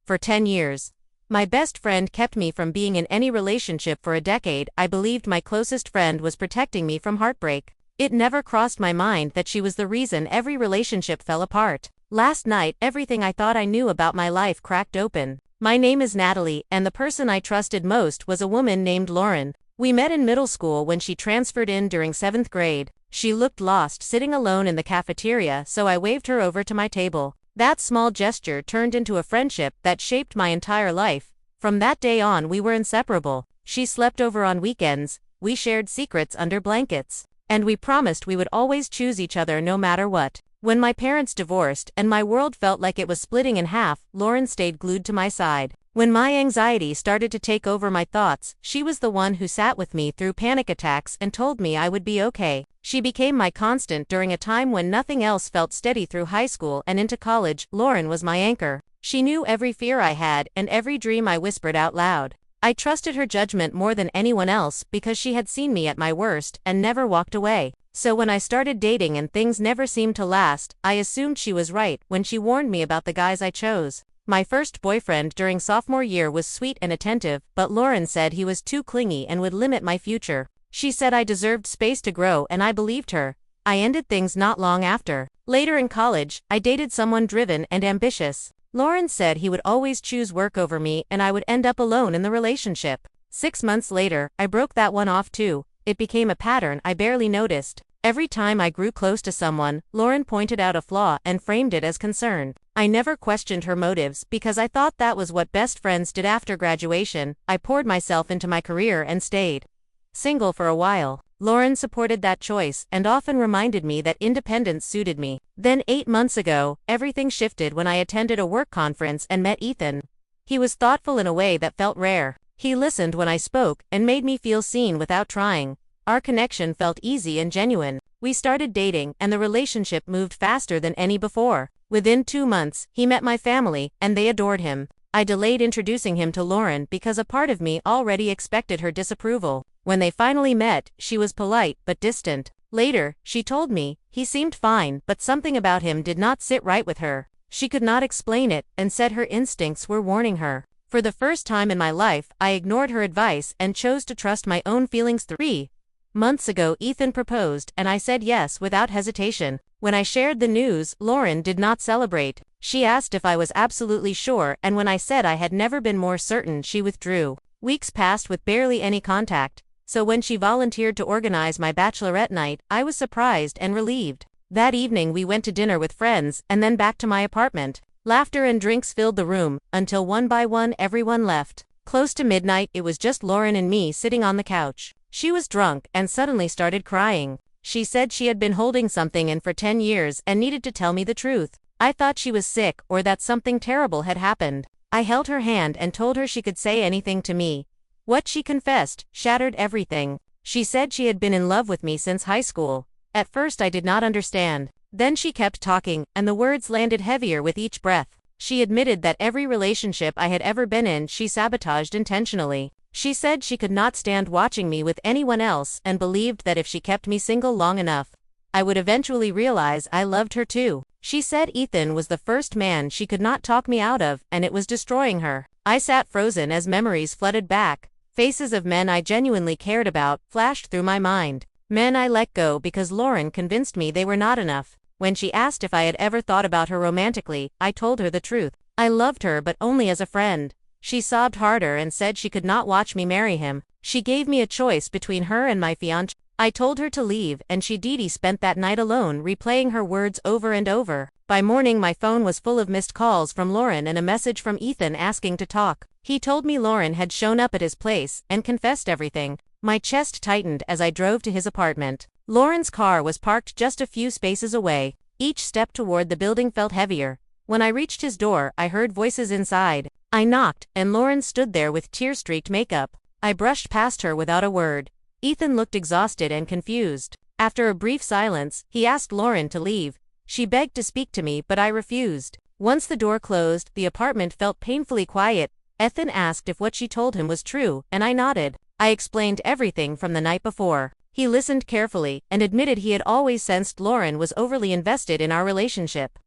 For 10 years. My best friend kept me from being in any relationship for a decade. I believed my closest friend was protecting me from heartbreak. It never crossed my mind that she was the reason every relationship fell apart. Last night, everything I thought I knew about my life cracked open. My name is Natalie, and the person I trusted most was a woman named Lauren. We met in middle school when she transferred in during 7th grade. She looked lost sitting alone in the cafeteria, so I waved her over to my table. That small gesture turned into a friendship that shaped my entire life. From that day on, we were inseparable. She slept over on weekends, we shared secrets under blankets, and we promised we would always choose each other no matter what. When my parents divorced and my world felt like it was splitting in half, Lauren stayed glued to my side. When my anxiety started to take over my thoughts, she was the one who sat with me through panic attacks and told me I would be okay. She became my constant during a time when nothing else felt steady. Through high school and into college, Lauren was my anchor. She knew every fear I had and every dream I whispered out loud. I trusted her judgment more than anyone else because she had seen me at my worst and never walked away. So when I started dating and things never seemed to last, I assumed she was right when she warned me about the guys I chose. My first boyfriend during sophomore year was sweet and attentive, but Lauren said he was too clingy and would limit my future. She said I deserved space to grow, and I believed her. I ended things not long after. Later in college, I dated someone driven and ambitious. Lauren said he would always choose work over me and I would end up alone in the relationship. 6 months later, I broke that one off too. It became a pattern I barely noticed. Every time I grew close to someone, Lauren pointed out a flaw and framed it as concern. I never questioned her motives because I thought that was what best friends did. After graduation, I poured myself into my career and stayed single for a while. Lauren supported that choice and often reminded me that independence suited me. Then 8 months ago, everything shifted when I attended a work conference and met Ethan. He was thoughtful in a way that felt rare. He listened when I spoke and made me feel seen without trying. Our connection felt easy and genuine. We started dating, and the relationship moved faster than any before. Within 2 months, he met my family, and they adored him. I delayed introducing him to Lauren because a part of me already expected her disapproval. When they finally met, she was polite but distant. Later, she told me, he seemed fine, but something about him did not sit right with her. She could not explain it, and said her instincts were warning her. For the first time in my life, I ignored her advice and chose to trust my own feelings. 3 months ago, Ethan proposed, and I said yes without hesitation. When I shared the news, Lauren did not celebrate. She asked if I was absolutely sure, and when I said I had never been more certain, she withdrew. Weeks passed with barely any contact, so when she volunteered to organize my bachelorette night, I was surprised and relieved. That evening we went to dinner with friends, and then back to my apartment. Laughter and drinks filled the room, until one by one everyone left. Close to midnight, it was just Lauren and me sitting on the couch. She was drunk and suddenly started crying. She said she had been holding something in for 10 years and needed to tell me the truth. I thought she was sick or that something terrible had happened. I held her hand and told her she could say anything to me. What she confessed shattered everything. She said she had been in love with me since high school. At first I did not understand. Then she kept talking, and the words landed heavier with each breath. She admitted that every relationship I had ever been in she sabotaged intentionally. She said she could not stand watching me with anyone else and believed that if she kept me single long enough, I would eventually realize I loved her too. She said Ethan was the first man she could not talk me out of, and it was destroying her. I sat frozen as memories flooded back. Faces of men I genuinely cared about flashed through my mind. Men I let go because Lauren convinced me they were not enough. When she asked if I had ever thought about her romantically, I told her the truth. I loved her, but only as a friend. She sobbed harder and said she could not watch me marry him. She gave me a choice between her and my fiancé. I told her to leave, and she spent that night alone replaying her words over and over. By morning my phone was full of missed calls from Lauren and a message from Ethan asking to talk. He told me Lauren had shown up at his place and confessed everything. My chest tightened as I drove to his apartment. Lauren's car was parked just a few spaces away. Each step toward the building felt heavier. When I reached his door, I heard voices inside. I knocked, and Lauren stood there with tear-streaked makeup. I brushed past her without a word. Ethan looked exhausted and confused. After a brief silence, he asked Lauren to leave. She begged to speak to me, but I refused. Once the door closed, the apartment felt painfully quiet. Ethan asked if what she told him was true, and I nodded. I explained everything from the night before. He listened carefully, and admitted he had always sensed Lauren was overly invested in our relationship.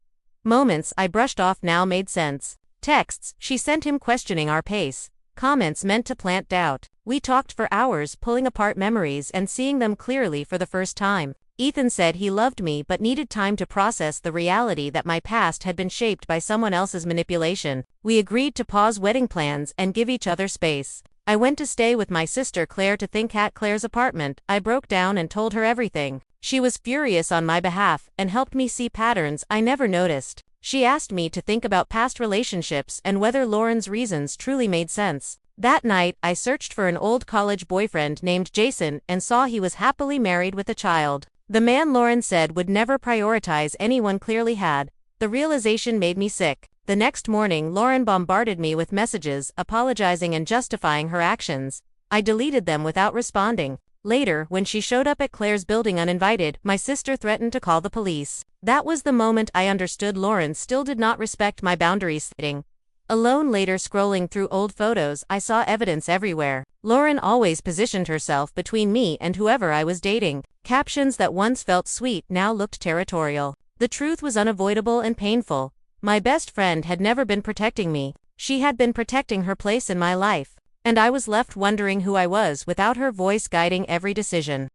Moments I brushed off now made sense. Texts she sent him questioning our pace. Comments meant to plant doubt. We talked for hours, pulling apart memories and seeing them clearly for the first time. Ethan said he loved me but needed time to process the reality that my past had been shaped by someone else's manipulation. We agreed to pause wedding plans and give each other space. I went to stay with my sister Claire to think at Claire's apartment. I broke down and told her everything. She was furious on my behalf and helped me see patterns I never noticed. She asked me to think about past relationships and whether Lauren's reasons truly made sense. That night, I searched for an old college boyfriend named Jason and saw he was happily married with a child. The man Lauren said would never prioritize anyone clearly had. The realization made me sick. The next morning, Lauren bombarded me with messages, apologizing and justifying her actions. I deleted them without responding. Later, when she showed up at Claire's building uninvited, my sister threatened to call the police. That was the moment I understood Lauren still did not respect my boundaries setting. Alone later, scrolling through old photos, I saw evidence everywhere. Lauren always positioned herself between me and whoever I was dating. Captions that once felt sweet now looked territorial. The truth was unavoidable and painful. My best friend had never been protecting me. She had been protecting her place in my life. And I was left wondering who I was without her voice guiding every decision.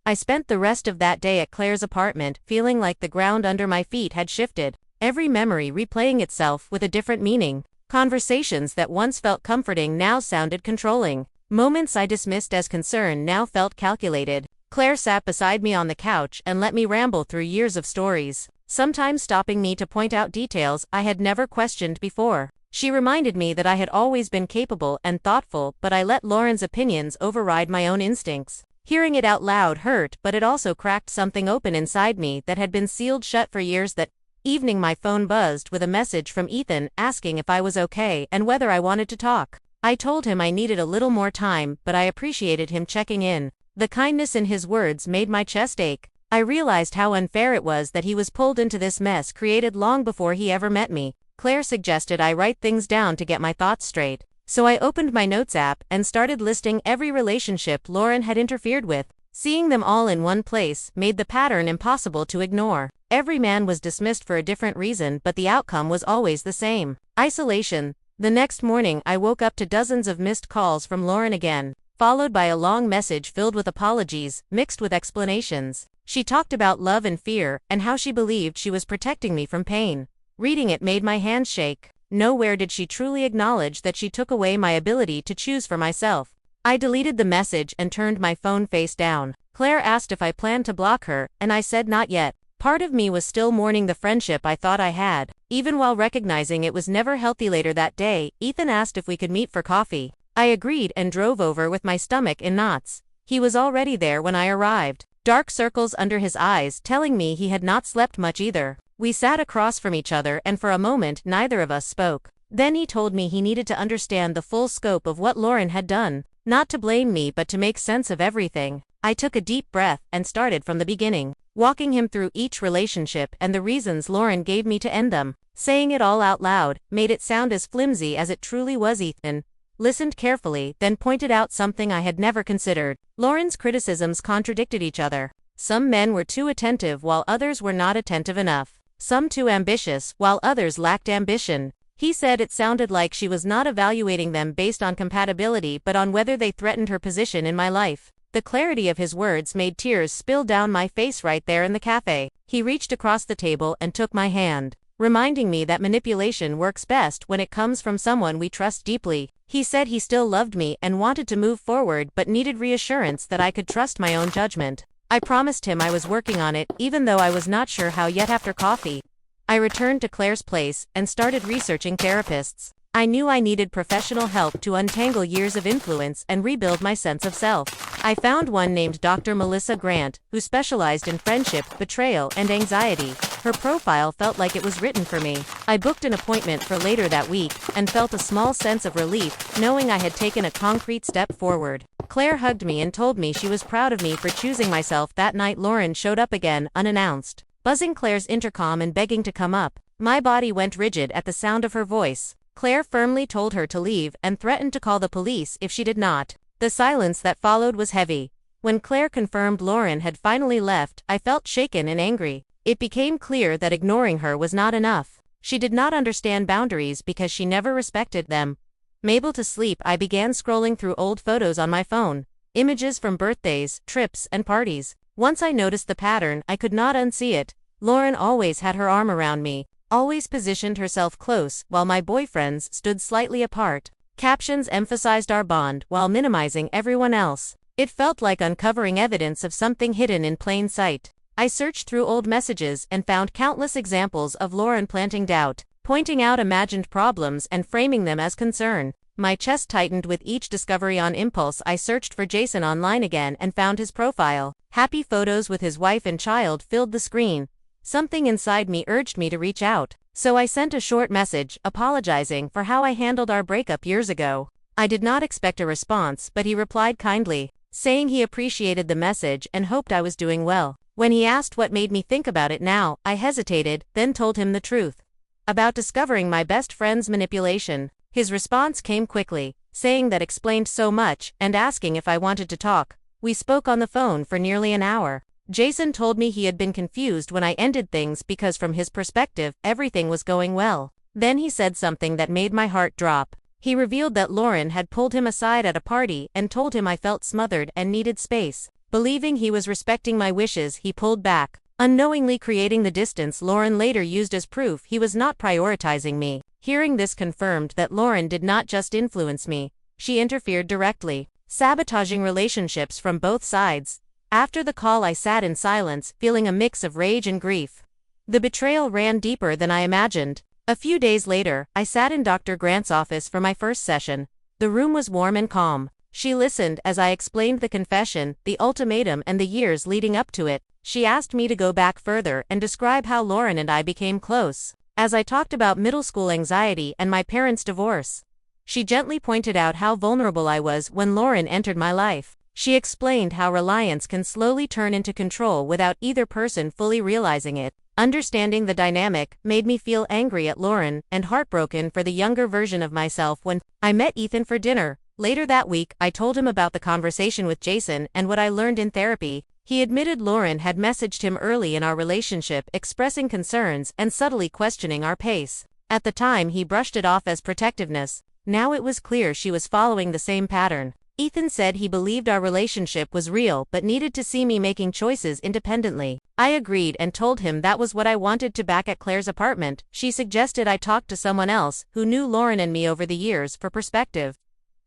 I spent the rest of that day at Claire's apartment, feeling like the ground under my feet had shifted. Every memory replaying itself with a different meaning. Conversations that once felt comforting now sounded controlling. Moments I dismissed as concern now felt calculated. Claire sat beside me on the couch and let me ramble through years of stories, sometimes stopping me to point out details I had never questioned before. She reminded me that I had always been capable and thoughtful, but I let Lauren's opinions override my own instincts. Hearing it out loud hurt, but it also cracked something open inside me that had been sealed shut for years. That evening my phone buzzed with a message from Ethan asking if I was okay and whether I wanted to talk. I told him I needed a little more time, but I appreciated him checking in. The kindness in his words made my chest ache. I realized how unfair it was that he was pulled into this mess created long before he ever met me. Claire suggested I write things down to get my thoughts straight. So I opened my notes app and started listing every relationship Lauren had interfered with. Seeing them all in one place made the pattern impossible to ignore. Every man was dismissed for a different reason, but the outcome was always the same: isolation. The next morning, I woke up to dozens of missed calls from Lauren again, followed by a long message filled with apologies, mixed with explanations. She talked about love and fear, and how she believed she was protecting me from pain. Reading it made my hands shake. Nowhere did she truly acknowledge that she took away my ability to choose for myself. I deleted the message and turned my phone face down. Claire asked if I planned to block her, and I said not yet. Part of me was still mourning the friendship I thought I had, even while recognizing it was never healthy. Later that day, Ethan asked if we could meet for coffee. I agreed and drove over with my stomach in knots. He was already there when I arrived, dark circles under his eyes telling me he had not slept much either. We sat across from each other and for a moment neither of us spoke. Then he told me he needed to understand the full scope of what Lauren had done, not to blame me but to make sense of everything. I took a deep breath and started from the beginning, walking him through each relationship and the reasons Lauren gave me to end them. Saying it all out loud made it sound as flimsy as it truly was. Ethan listened carefully, then pointed out something I had never considered. Lauren's criticisms contradicted each other. Some men were too attentive while others were not attentive enough. Some too ambitious while others lacked ambition. He said it sounded like she was not evaluating them based on compatibility but on whether they threatened her position in my life. The clarity of his words made tears spill down my face right there in the cafe. He reached across the table and took my hand, reminding me that manipulation works best when it comes from someone we trust deeply. He said he still loved me and wanted to move forward but needed reassurance that I could trust my own judgment. I promised him I was working on it, even though I was not sure how yet. After coffee, I returned to Claire's place and started researching therapists. I knew I needed professional help to untangle years of influence and rebuild my sense of self. I found one named Dr. Melissa Grant, who specialized in friendship, betrayal, and anxiety. Her profile felt like it was written for me. I booked an appointment for later that week and felt a small sense of relief, knowing I had taken a concrete step forward. Claire hugged me and told me she was proud of me for choosing myself. That night Lauren showed up again, unannounced, buzzing Claire's intercom and begging to come up. My body went rigid at the sound of her voice. Claire firmly told her to leave and threatened to call the police if she did not. The silence that followed was heavy. When Claire confirmed Lauren had finally left, I felt shaken and angry. It became clear that ignoring her was not enough. She did not understand boundaries because she never respected them. Unable to sleep, I began scrolling through old photos on my phone. Images from birthdays, trips, and parties. Once I noticed the pattern, I could not unsee it. Lauren always had her arm around me, always positioned herself close, while my boyfriends stood slightly apart. Captions emphasized our bond while minimizing everyone else. It felt like uncovering evidence of something hidden in plain sight. I searched through old messages and found countless examples of Lauren planting doubt, pointing out imagined problems and framing them as concern. My chest tightened with each discovery. On impulse, I searched for Jason online again and found his profile. Happy photos with his wife and child filled the screen. Something inside me urged me to reach out, so I sent a short message, apologizing for how I handled our breakup years ago. I did not expect a response, but he replied kindly, saying he appreciated the message and hoped I was doing well. When he asked what made me think about it now, I hesitated, then told him the truth about discovering my best friend's manipulation. His response came quickly, saying that explained so much, and asking if I wanted to talk. We spoke on the phone for nearly an hour. Jason told me he had been confused when I ended things because from his perspective, everything was going well. Then he said something that made my heart drop. He revealed that Lauren had pulled him aside at a party and told him I felt smothered and needed space. Believing he was respecting my wishes, he pulled back, unknowingly creating the distance Lauren later used as proof he was not prioritizing me. Hearing this confirmed that Lauren did not just influence me, she interfered directly, sabotaging relationships from both sides. After the call, I sat in silence, feeling a mix of rage and grief. The betrayal ran deeper than I imagined. A few days later, I sat in Dr. Grant's office for my first session. The room was warm and calm. She listened as I explained the confession, the ultimatum, and the years leading up to it. She asked me to go back further and describe how Lauren and I became close. As I talked about middle school anxiety and my parents' divorce, she gently pointed out how vulnerable I was when Lauren entered my life. She explained how reliance can slowly turn into control without either person fully realizing it. Understanding the dynamic made me feel angry at Lauren and heartbroken for the younger version of myself. When I met Ethan for dinner later that week, I told him about the conversation with Jason and what I learned in therapy. He admitted Lauren had messaged him early in our relationship, expressing concerns and subtly questioning our pace. At the time, he brushed it off as protectiveness. Now it was clear she was following the same pattern. Ethan said he believed our relationship was real but needed to see me making choices independently. I agreed and told him that was what I wanted to. Back at Claire's apartment, she suggested I talk to someone else who knew Lauren and me over the years for perspective.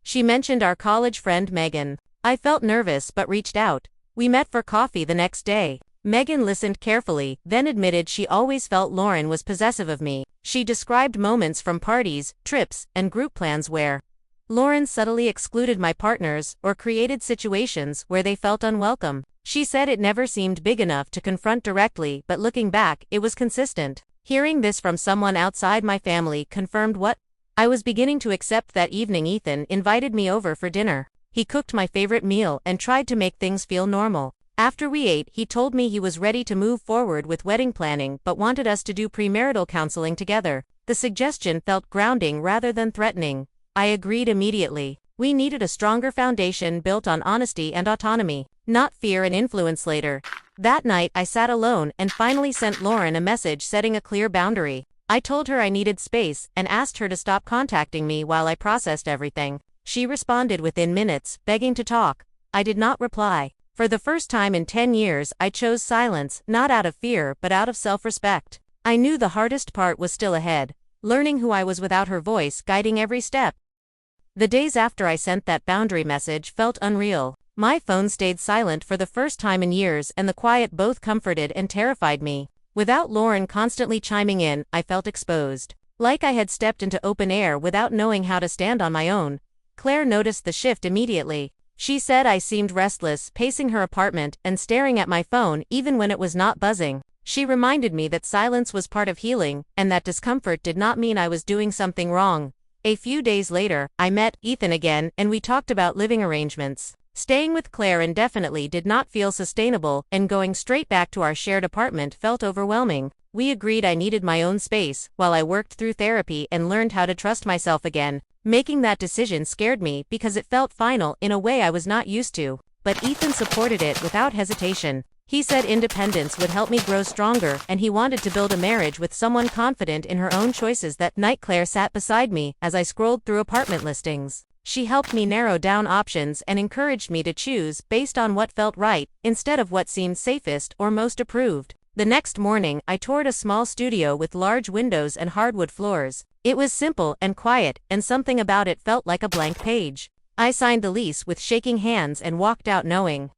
She mentioned our college friend Megan. I felt nervous but reached out. We met for coffee the next day. Megan listened carefully, then admitted she always felt Lauren was possessive of me. She described moments from parties, trips, and group plans where Lauren subtly excluded my partners or created situations where they felt unwelcome. She said it never seemed big enough to confront directly, but looking back, it was consistent. Hearing this from someone outside my family confirmed what I was beginning to accept. That evening, Ethan invited me over for dinner. He cooked my favorite meal and tried to make things feel normal. After we ate, he told me he was ready to move forward with wedding planning but wanted us to do premarital counseling together. The suggestion felt grounding rather than threatening. I agreed immediately. We needed a stronger foundation built on honesty and autonomy, not fear and influence. Later that night, I sat alone and finally sent Lauren a message setting a clear boundary. I told her I needed space and asked her to stop contacting me while I processed everything. She responded within minutes, begging to talk. I did not reply. For the first time in 10 years, I chose silence, not out of fear but out of self-respect. I knew the hardest part was still ahead, learning who I was without her voice guiding every step. The days after I sent that boundary message felt unreal. My phone stayed silent for the first time in years, and the quiet both comforted and terrified me. Without Lauren constantly chiming in, I felt exposed, like I had stepped into open air without knowing how to stand on my own. Claire noticed the shift immediately. She said I seemed restless, pacing her apartment and staring at my phone even when it was not buzzing. She reminded me that silence was part of healing, and that discomfort did not mean I was doing something wrong. A few days later, I met Ethan again and we talked about living arrangements. Staying with Claire indefinitely did not feel sustainable, and going straight back to our shared apartment felt overwhelming. We agreed I needed my own space, while I worked through therapy and learned how to trust myself again. Making that decision scared me because it felt final in a way I was not used to, but Ethan supported it without hesitation. He said independence would help me grow stronger, and he wanted to build a marriage with someone confident in her own choices. That night Claire sat beside me as I scrolled through apartment listings. She helped me narrow down options and encouraged me to choose based on what felt right, instead of what seemed safest or most approved. The next morning, I toured a small studio with large windows and hardwood floors. It was simple and quiet, and something about it felt like a blank page. I signed the lease with shaking hands and walked out knowing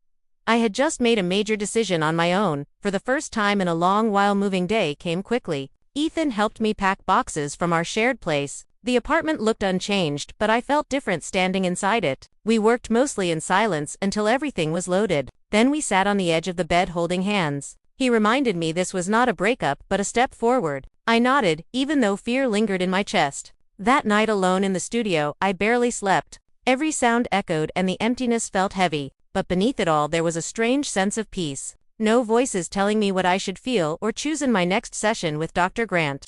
I had just made a major decision on my own. For the first time in a long while, moving day came quickly. Ethan helped me pack boxes from our shared place. The apartment looked unchanged, but I felt different standing inside it. We worked mostly in silence until everything was loaded. Then we sat on the edge of the bed holding hands. He reminded me this was not a breakup but a step forward. I nodded, even though fear lingered in my chest. That night alone in the studio, I barely slept. Every sound echoed and the emptiness felt heavy. But beneath it all there was a strange sense of peace. No voices telling me what I should feel or choose in my next session with Dr. Grant.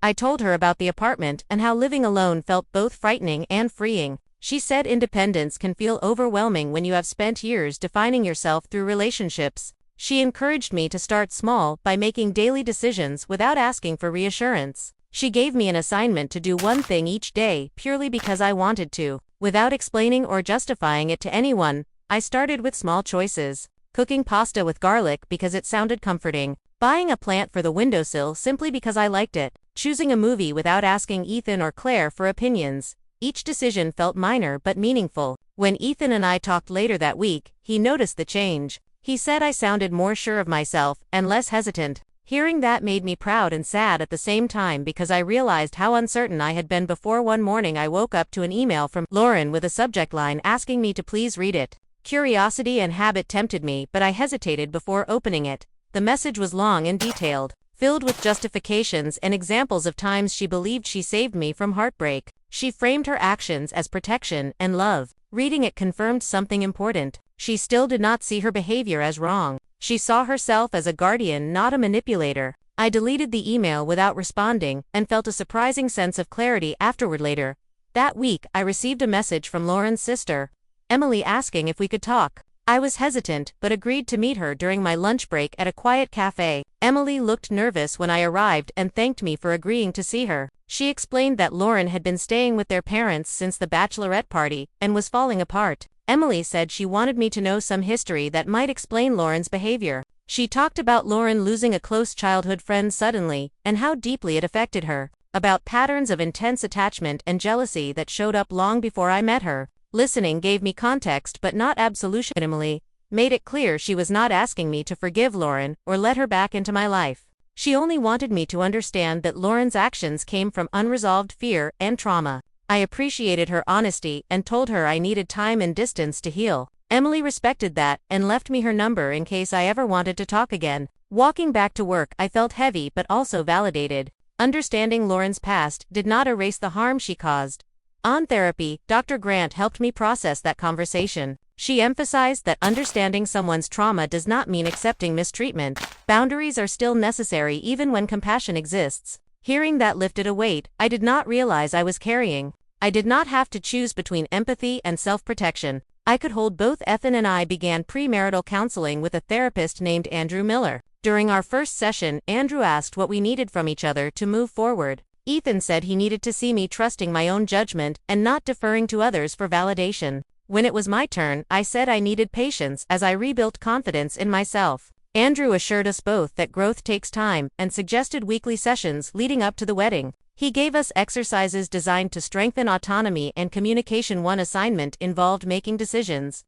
I told her about the apartment and how living alone felt both frightening and freeing. She said independence can feel overwhelming when you have spent years defining yourself through relationships. She encouraged me to start small by making daily decisions without asking for reassurance. She gave me an assignment to do one thing each day purely because I wanted to. Without explaining or justifying it to anyone, I started with small choices. Cooking pasta with garlic because it sounded comforting. Buying a plant for the windowsill simply because I liked it. Choosing a movie without asking Ethan or Claire for opinions. Each decision felt minor but meaningful. When Ethan and I talked later that week, he noticed the change. He said I sounded more sure of myself and less hesitant. Hearing that made me proud and sad at the same time because I realized how uncertain I had been before. One morning I woke up to an email from Lauren with a subject line asking me to please read it. Curiosity and habit tempted me, but I hesitated before opening it. The message was long and detailed, filled with justifications and examples of times she believed she saved me from heartbreak. She framed her actions as protection and love. Reading it confirmed something important. She still did not see her behavior as wrong. She saw herself as a guardian, not a manipulator. I deleted the email without responding and felt a surprising sense of clarity afterward. Later that week, I received a message from Lauren's sister, Emily, asking if we could talk. I was hesitant, but agreed to meet her during my lunch break at a quiet cafe. Emily looked nervous when I arrived and thanked me for agreeing to see her. She explained that Lauren had been staying with their parents since the bachelorette party and was falling apart. Emily said she wanted me to know some history that might explain Lauren's behavior. She talked about Lauren losing a close childhood friend suddenly and how deeply it affected her, about patterns of intense attachment and jealousy that showed up long before I met her. Listening gave me context but not absolution. Emily made it clear she was not asking me to forgive Lauren or let her back into my life. She only wanted me to understand that Lauren's actions came from unresolved fear and trauma. I appreciated her honesty and told her I needed time and distance to heal. Emily respected that and left me her number in case I ever wanted to talk again. Walking back to work, I felt heavy but also validated. Understanding Lauren's past did not erase the harm she caused. On therapy, Dr. Grant helped me process that conversation. She emphasized that understanding someone's trauma does not mean accepting mistreatment. Boundaries are still necessary even when compassion exists. Hearing that lifted a weight I did not realize I was carrying. I did not have to choose between empathy and self-protection. I could hold both. Ethan and I began premarital counseling with a therapist named Andrew Miller. During our first session, Andrew asked what we needed from each other to move forward. Ethan said he needed to see me trusting my own judgment and not deferring to others for validation. When it was my turn, I said I needed patience as I rebuilt confidence in myself. Andrew assured us both that growth takes time and suggested weekly sessions leading up to the wedding. He gave us exercises designed to strengthen autonomy and communication. One assignment involved making decisions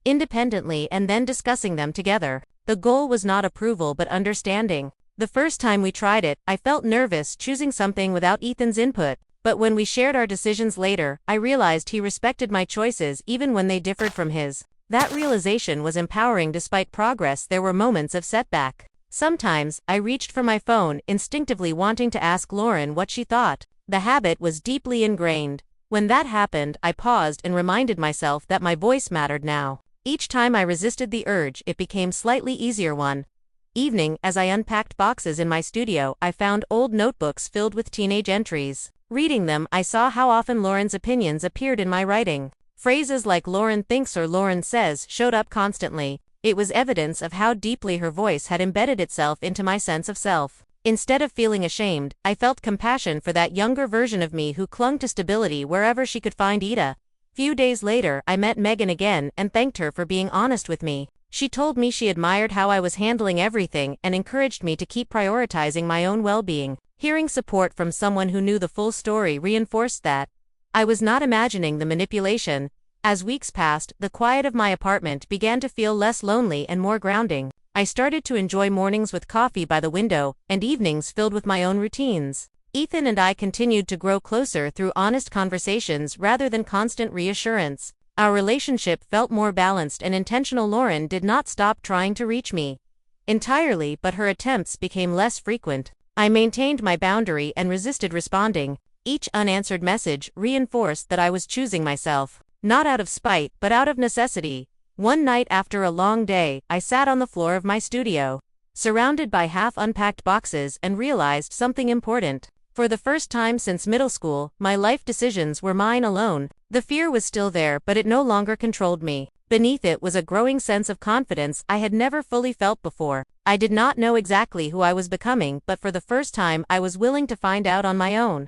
independently and then discussing them together. The goal was not approval but understanding. The first time we tried it, I felt nervous choosing something without Ethan's input, but when we shared our decisions later, I realized he respected my choices even when they differed from his. That realization was empowering. Despite progress, there were moments of setback. Sometimes, I reached for my phone, instinctively wanting to ask Lauren what she thought. The habit was deeply ingrained. When that happened, I paused and reminded myself that my voice mattered now. Each time I resisted the urge, it became slightly easier. One evening, as I unpacked boxes in my studio, I found old notebooks filled with teenage entries. Reading them, I saw how often Lauren's opinions appeared in my writing. Phrases like "Lauren thinks" or "Lauren says" showed up constantly. It was evidence of how deeply her voice had embedded itself into my sense of self. Instead of feeling ashamed, I felt compassion for that younger version of me who clung to stability wherever she could find AITA. Few days later, I met Megan again and thanked her for being honest with me. She told me she admired how I was handling everything and encouraged me to keep prioritizing my own well-being. Hearing support from someone who knew the full story reinforced that I was not imagining the manipulation. As weeks passed, the quiet of my apartment began to feel less lonely and more grounding. I started to enjoy mornings with coffee by the window and evenings filled with my own routines. Ethan and I continued to grow closer through honest conversations rather than constant reassurance. Our relationship felt more balanced and intentional. Lauren did not stop trying to reach me entirely, but her attempts became less frequent. I maintained my boundary and resisted responding. Each unanswered message reinforced that I was choosing myself, not out of spite, but out of necessity. One night after a long day, I sat on the floor of my studio, surrounded by half-unpacked boxes, and realized something important. For the first time since middle school, my life decisions were mine alone. The fear was still there, but it no longer controlled me. Beneath it was a growing sense of confidence I had never fully felt before. I did not know exactly who I was becoming, but for the first time I was willing to find out on my own.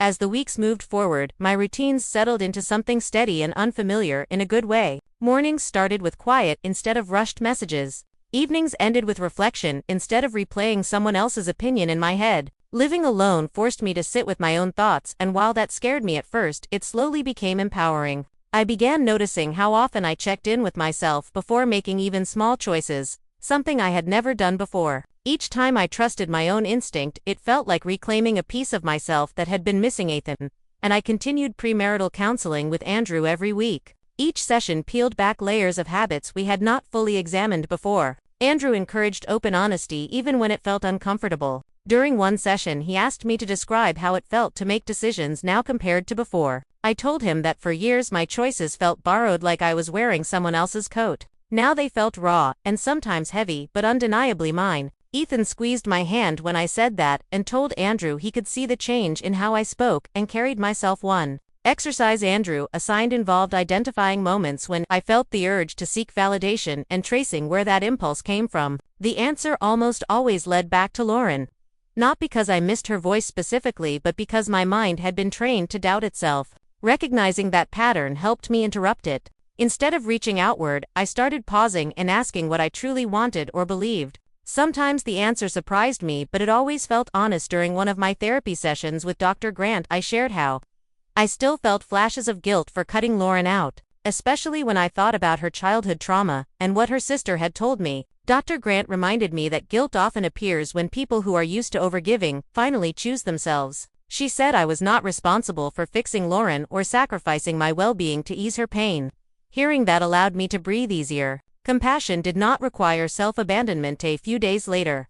As the weeks moved forward, my routines settled into something steady and unfamiliar in a good way. Mornings started with quiet instead of rushed messages. Evenings ended with reflection instead of replaying someone else's opinion in my head. Living alone forced me to sit with my own thoughts, and while that scared me at first, it slowly became empowering. I began noticing how often I checked in with myself before making even small choices, something I had never done before. Each time I trusted my own instinct, it felt like reclaiming a piece of myself that had been missing. Ethan and I continued premarital counseling with Andrew every week. Each session peeled back layers of habits we had not fully examined before. Andrew encouraged open honesty even when it felt uncomfortable. During one session, he asked me to describe how it felt to make decisions now compared to before. I told him that for years my choices felt borrowed, like I was wearing someone else's coat. Now they felt raw, and sometimes heavy, but undeniably mine. Ethan squeezed my hand when I said that, and told Andrew he could see the change in how I spoke and carried myself. One exercise Andrew assigned involved identifying moments when I felt the urge to seek validation and tracing where that impulse came from. The answer almost always led back to Lauren. Not because I missed her voice specifically, but because my mind had been trained to doubt itself. Recognizing that pattern helped me interrupt it. Instead of reaching outward, I started pausing and asking what I truly wanted or believed. Sometimes the answer surprised me, but it always felt honest. During one of my therapy sessions with Dr. Grant, I shared how I still felt flashes of guilt for cutting Lauren out, especially when I thought about her childhood trauma and what her sister had told me. Dr. Grant reminded me that guilt often appears when people who are used to overgiving finally choose themselves. She said I was not responsible for fixing Lauren or sacrificing my well-being to ease her pain. Hearing that allowed me to breathe easier. Compassion did not require self-abandonment. A few days later,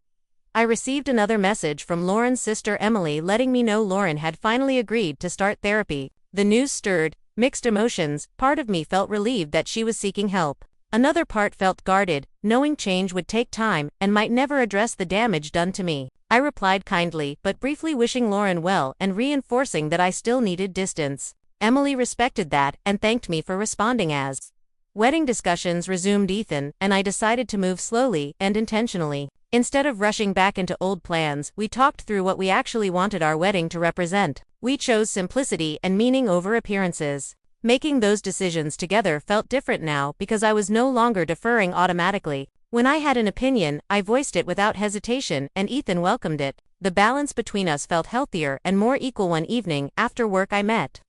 I received another message from Lauren's sister Emily letting me know Lauren had finally agreed to start therapy. The news stirred mixed emotions. Part of me felt relieved that she was seeking help. Another part felt guarded, knowing change would take time and might never address the damage done to me. I replied kindly, but briefly, wishing Lauren well and reinforcing that I still needed distance. Emily respected that and thanked me for responding. As wedding discussions resumed, Ethan and I decided to move slowly and intentionally. Instead of rushing back into old plans, we talked through what we actually wanted our wedding to represent. We chose simplicity and meaning over appearances. Making those decisions together felt different now because I was no longer deferring automatically. When I had an opinion, I voiced it without hesitation, and Ethan welcomed it. The balance between us felt healthier and more equal. One evening, after work, I met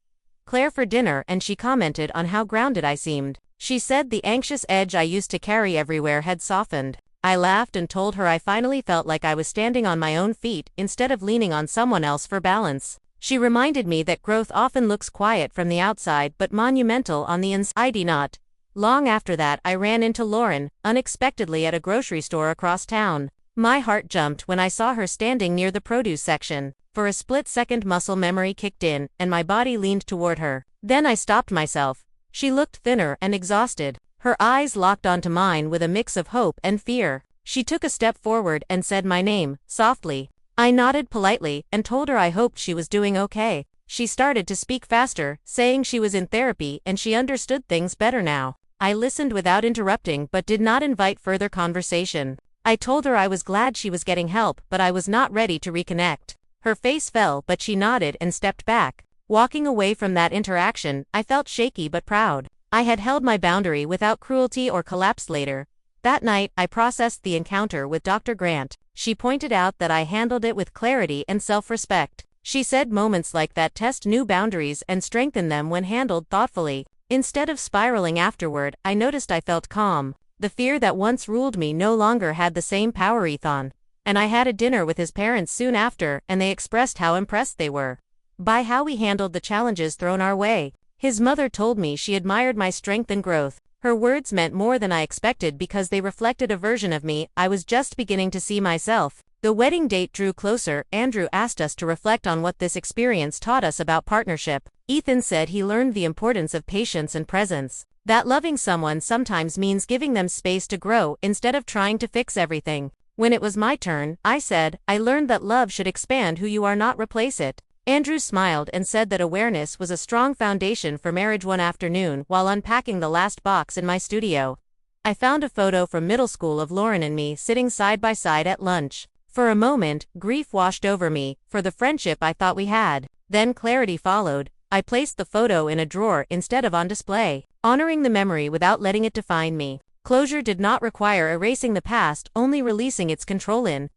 Claire for dinner, and she commented on how grounded I seemed. She said the anxious edge I used to carry everywhere had softened. I laughed and told her I finally felt like I was standing on my own feet instead of leaning on someone else for balance. She reminded me that growth often looks quiet from the outside but monumental on the inside. Not long after that, I ran into Lauren, unexpectedly, at a grocery store across town. My heart jumped when I saw her standing near the produce section. For a split second, muscle memory kicked in, and my body leaned toward her. Then I stopped myself. She looked thinner and exhausted. Her eyes locked onto mine with a mix of hope and fear. She took a step forward and said my name, softly. I nodded politely and told her I hoped she was doing okay. She started to speak faster, saying she was in therapy and she understood things better now. I listened without interrupting but did not invite further conversation. I told her I was glad she was getting help, but I was not ready to reconnect. Her face fell, but she nodded and stepped back. Walking away from that interaction, I felt shaky but proud. I had held my boundary without cruelty or collapsed later. That night, I processed the encounter with Dr. Grant. She pointed out that I handled it with clarity and self-respect. She said moments like that test new boundaries and strengthen them when handled thoughtfully. Instead of spiraling afterward, I noticed I felt calm. The fear that once ruled me no longer had the same power. Ethan and I had a dinner with his parents soon after, and they expressed how impressed they were by how we handled the challenges thrown our way. His mother told me she admired my strength and growth. Her words meant more than I expected because they reflected a version of me I was just beginning to see myself. The wedding date drew closer. Andrew asked us to reflect on what this experience taught us about partnership. Ethan said he learned the importance of patience and presence. That loving someone sometimes means giving them space to grow instead of trying to fix everything. When it was my turn, I said, I learned that love should expand who you are, not replace it. Andrew smiled and said that awareness was a strong foundation for marriage. One afternoon, while unpacking the last box in my studio, I found a photo from middle school of Lauren and me sitting side by side at lunch. For a moment, grief washed over me, for the friendship I thought we had. Then clarity followed. I placed the photo in a drawer instead of on display, honoring the memory without letting it define me. Closure did not require erasing the past, only releasing its control. In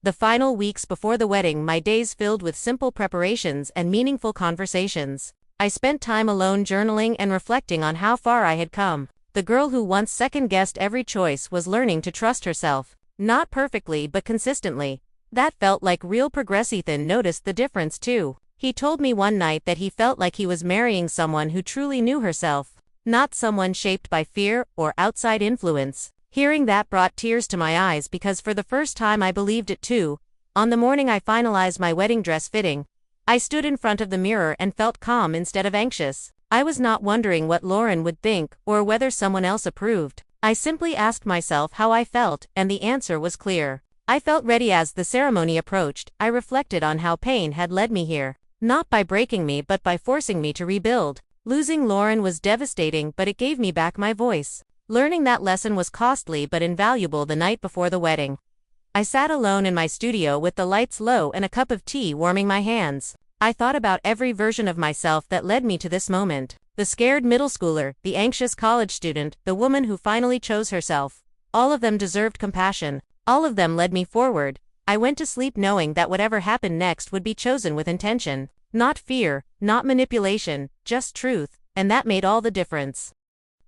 the final weeks before the wedding, my days filled with simple preparations and meaningful conversations. I spent time alone journaling and reflecting on how far I had come. The girl who once second-guessed every choice was learning to trust herself. Not perfectly but consistently. That felt like real progress. Ethan noticed the difference too. He told me one night that he felt like he was marrying someone who truly knew herself, not someone shaped by fear or outside influence. Hearing that brought tears to my eyes because for the first time I believed it too. On the morning I finalized my wedding dress fitting, I stood in front of the mirror and felt calm instead of anxious. I was not wondering what Lauren would think or whether someone else approved. I simply asked myself how I felt, and the answer was clear. I felt ready. As the ceremony approached, I reflected on how pain had led me here. Not by breaking me but by forcing me to rebuild. Losing Lauren was devastating, but it gave me back my voice. Learning that lesson was costly but invaluable. The night before the wedding, I sat alone in my studio with the lights low and a cup of tea warming my hands. I thought about every version of myself that led me to this moment. The scared middle schooler, the anxious college student, the woman who finally chose herself. All of them deserved compassion. All of them led me forward. I went to sleep knowing that whatever happened next would be chosen with intention. Not fear, not manipulation, just truth, and that made all the difference.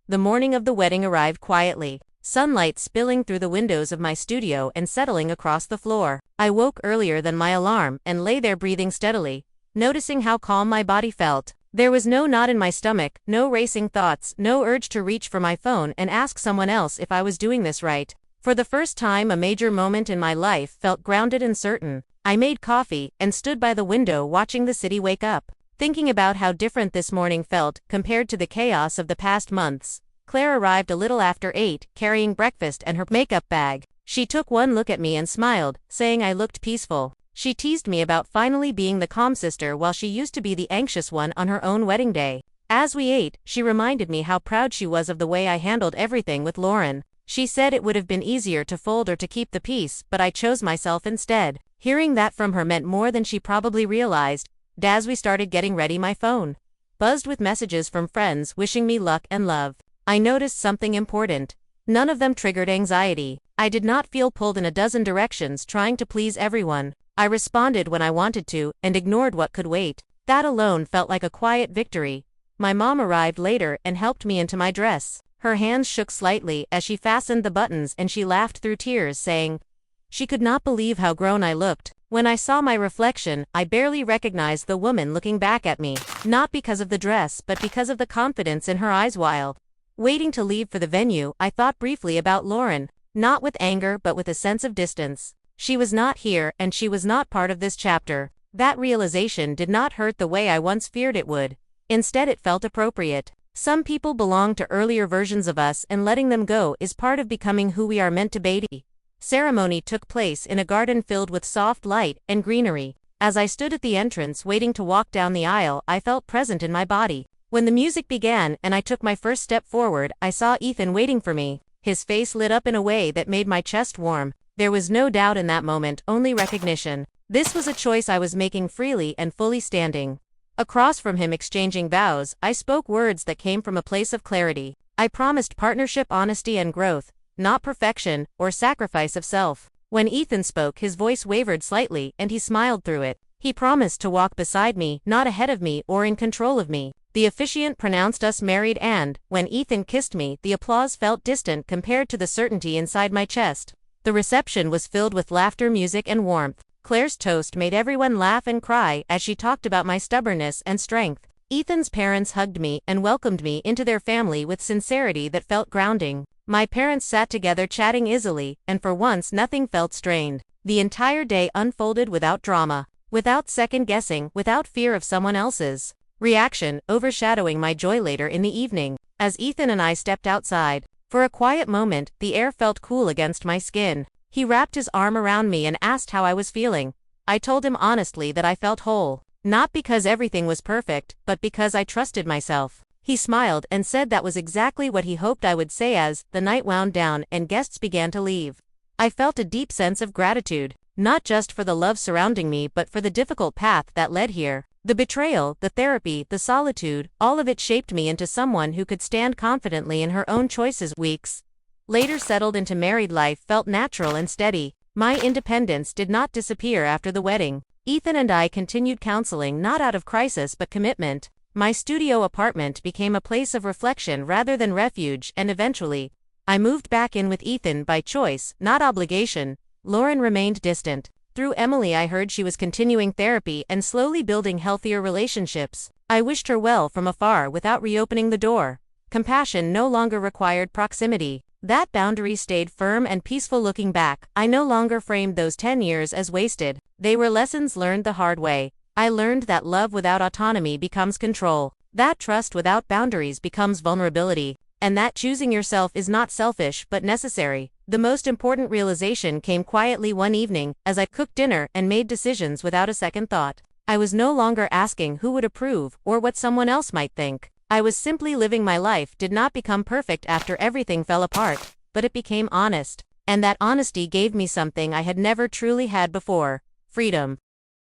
The morning of the wedding arrived quietly, sunlight spilling through the windows of my studio and settling across the floor. I woke earlier than my alarm and lay there breathing steadily, noticing how calm my body felt. There was no knot in my stomach, no racing thoughts, no urge to reach for my phone and ask someone else if I was doing this right. For the first time, a major moment in my life felt grounded and certain. I made coffee and stood by the window watching the city wake up, thinking about how different this morning felt compared to the chaos of the past months. Claire arrived a little after 8, carrying breakfast and her makeup bag. She took one look at me and smiled, saying I looked peaceful. She teased me about finally being the calm sister while she used to be the anxious one on her own wedding day. As we ate, she reminded me how proud she was of the way I handled everything with Lauren. She said it would have been easier to fold or to keep the peace, but I chose myself instead. Hearing that from her meant more than she probably realized. As we started getting ready, my phone buzzed with messages from friends wishing me luck and love. I noticed something important. None of them triggered anxiety. I did not feel pulled in a dozen directions trying to please everyone. I responded when I wanted to, and ignored what could wait. That alone felt like a quiet victory. My mom arrived later and helped me into my dress. Her hands shook slightly as she fastened the buttons and she laughed through tears, saying she could not believe how grown I looked. When I saw my reflection, I barely recognized the woman looking back at me, not because of the dress but because of the confidence in her eyes. While waiting to leave for the venue, I thought briefly about Lauren, not with anger but with a sense of distance. She was not here and she was not part of this chapter. That realization did not hurt the way I once feared it would. Instead, it felt appropriate. Some people belong to earlier versions of us, and letting them go is part of becoming who we are meant to be. The ceremony took place in a garden filled with soft light and greenery. As I stood at the entrance waiting to walk down the aisle, I felt present in my body. When the music began and I took my first step forward, I saw Ethan waiting for me. His face lit up in a way that made my chest warm. There was no doubt in that moment, only recognition. This was a choice I was making freely and fully standing. Across from him, exchanging vows, I spoke words that came from a place of clarity. I promised partnership, honesty, and growth, not perfection or sacrifice of self. When Ethan spoke, his voice wavered slightly and he smiled through it. He promised to walk beside me, not ahead of me or in control of me. The officiant pronounced us married and, when Ethan kissed me, the applause felt distant compared to the certainty inside my chest. The reception was filled with laughter, music, and warmth. Claire's toast made everyone laugh and cry as she talked about my stubbornness and strength. Ethan's parents hugged me and welcomed me into their family with sincerity that felt grounding. My parents sat together chatting easily, and for once nothing felt strained. The entire day unfolded without drama, without second guessing, without fear of someone else's reaction overshadowing my joy. Later in the evening, as Ethan and I stepped outside, for a quiet moment, the air felt cool against my skin. He wrapped his arm around me and asked how I was feeling. I told him honestly that I felt whole, not because everything was perfect, but because I trusted myself. He smiled and said that was exactly what he hoped I would say. As the night wound down and guests began to leave, I felt a deep sense of gratitude, not just for the love surrounding me but for the difficult path that led here. The betrayal, the therapy, the solitude, all of it shaped me into someone who could stand confidently in her own choices. Weeks later, settled into married life felt natural and steady. My independence did not disappear after the wedding. Ethan and I continued counseling, not out of crisis but commitment. My studio apartment became a place of reflection rather than refuge, and eventually, I moved back in with Ethan by choice, not obligation. Lauren remained distant. Through Emily, I heard she was continuing therapy and slowly building healthier relationships. I wished her well from afar without reopening the door. Compassion no longer required proximity. That boundary stayed firm and peaceful. Looking back, I no longer framed those 10 years as wasted. They were lessons learned the hard way. I learned that love without autonomy becomes control, that trust without boundaries becomes vulnerability, and that choosing yourself is not selfish but necessary. The most important realization came quietly one evening, as I cooked dinner and made decisions without a second thought. I was no longer asking who would approve or what someone else might think. I was simply living my life. Did not become perfect after everything fell apart, but it became honest. And that honesty gave me something I had never truly had before: freedom.